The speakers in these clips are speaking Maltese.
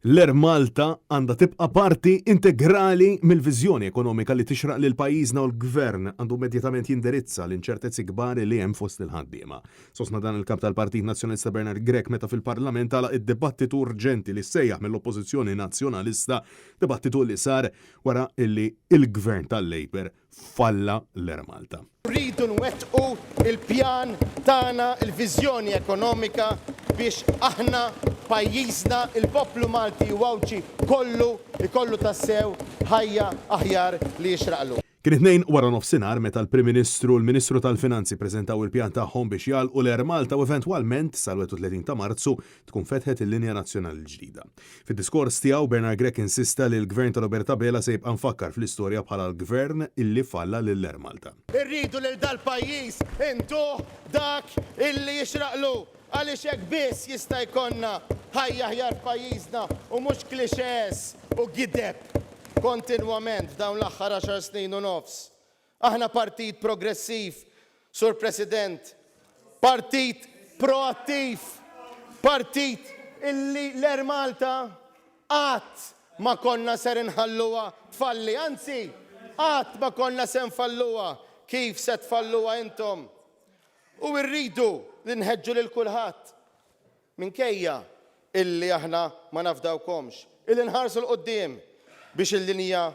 L-Air Malta għandha tibqa' parti integrali mill-viżjoni ekonomika li tixraq lil pajjiżna u l-Gvern għandu immedjatament jindirizza l-inċertezzi kbar li hemm fost il-ħaddiema. Sostna dan il-kap tal-Partit Nazzjonalista Bernard Grech meta fil-Parlament għala id-dibattitu urġenti li sejjaħ mill-Oppożizzjoni Nazzjonalista, dibattitu li sar wara illi il-Gvern tal-Labor falla l-Air Malta. Rridu nwettqu il-pjan tagħna, il-viżjoni ekonomika biex aħna pajjiżna il-poplu Malti u Wawċi kollu ikollu tassew ħajja aħjar li jixraqlu. Kien it-tnejn wara nofsinhar meta l-Prim Ministru u l-Ministru tal-Finanzi preżentaw il-pjan tagħhom biex jagħlqu l-Air Malta u eventwalment sal-31 ta' Marzu tkun fetħet il-linja nazzjonali l-ġdida. Fid-diskors tiegħu Bernard Grech insista li l-Gvern ta' Roberta Bela se jibqa' mfakkar fl-istorja bħala l-Gvern illi falla lill-Air Malta. Irridu lil dal-pajjiż intuh dak illi jixraqlu għaliex hekk biss jista' jkollna ħajja aħjar pajjiżna u mhux klixes u gideb kontinwament f'dawn l-aħħar 10 snin u nofs. Aħna partit progressiv, Sur President, partit proattiv, partit illi l-Air Malta qatt ma konna ser inħalluha tfalli, anzi qatt ma konna se nfalluha kif se tfalluha intom. U rridu li nħeġġu lil kulħadd minkejja illi aħna ma nafdawkomx, illi nħarsu l-qoddim biex il-linja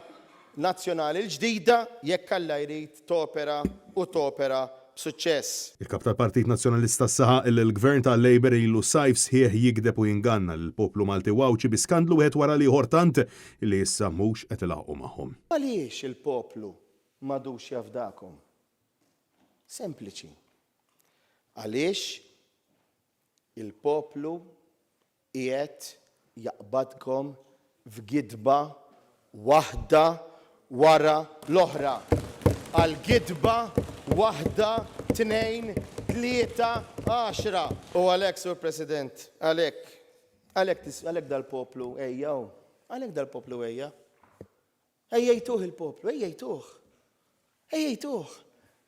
nazzjonali l-ġdida jekk Alla jrid topera u topera b'suċċess. Il-kap tal-Partit Nazzjonalista saħaq illi l-Gvern tal-Labor ilu sajf sħiħ jigdeb u jinganna l-poplu Malti Wawċi bi skandlu wieħed wara ieħor tant illi issa mhux qed ilaħqu magħhom. Għaliex il-poplu m'għadux jafdakom? Sempliċi. Għaliex il-poplu qiegħed jaqbadkom f'gidba waħda wara l-oħra. Għal-gidba waħda, 2, 3, 10. U għalhekk, Sur President, għalhekk dal-poplu ejjaw. Għalhekk dal-poplu ejja. Ejjejtuh il-poplu, ejjejtuh. Ejjejtuh.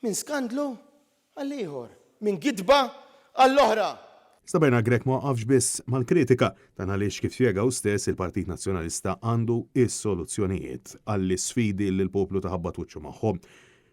Min skandlu għall-ieħor. Min gidba għall-oħra. Sta Bernard Grech ma waqafx biss mal-kritika dan għaliex kif spjegaw stess il-Partit Nazzjonalista għandu is-soluzzjonijiet għall-isfidi li l-poplu taħabbat wiċċu magħhom.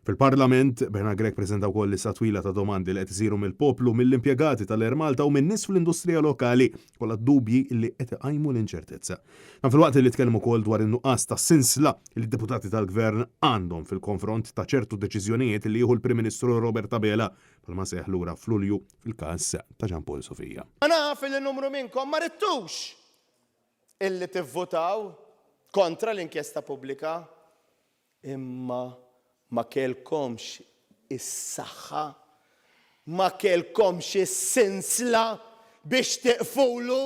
Fil-Parlament, Bernard Grech preżentaw ukoll lista twila ta' domandi li qed isiru mill-poplu, mill-impjegati tal-Air Malta u min-nies fl-industrija lokali kollha dubji li qed iqajmu l-inċertezza. Ma filwaqt li tkellmu wkoll dwar in-nuqqas ta' sinsla li d-deputati tal-Gvern għandhom fil-konfront ta' ċertu deċiżjonijiet li jieħu l-Prim Ministru Roberta Bela bħalma seħ lura f'Lulju fil-każ ta' Jean Paul Sofija. Naf il-numru minnkom ma rittux illi tivvotaw kontra l-inkjesta pubblika imma ma kellkomx is-saħħa, ma kellkomx is-sinsla biex tiqfulu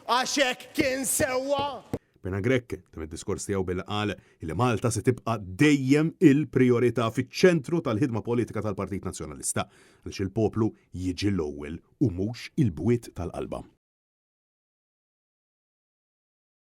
għax hekk kien sewwa. Bernard Grech tem id-diskors tiegħu bil qal li Malta se tibqa' dejjem il-prijorità fiċ-ċentru tal-ħidma politika tal-Partit Nazzjonalista għaliex il-poplu jiġi l-ewwel u mhux il-bwiet tal-qalba.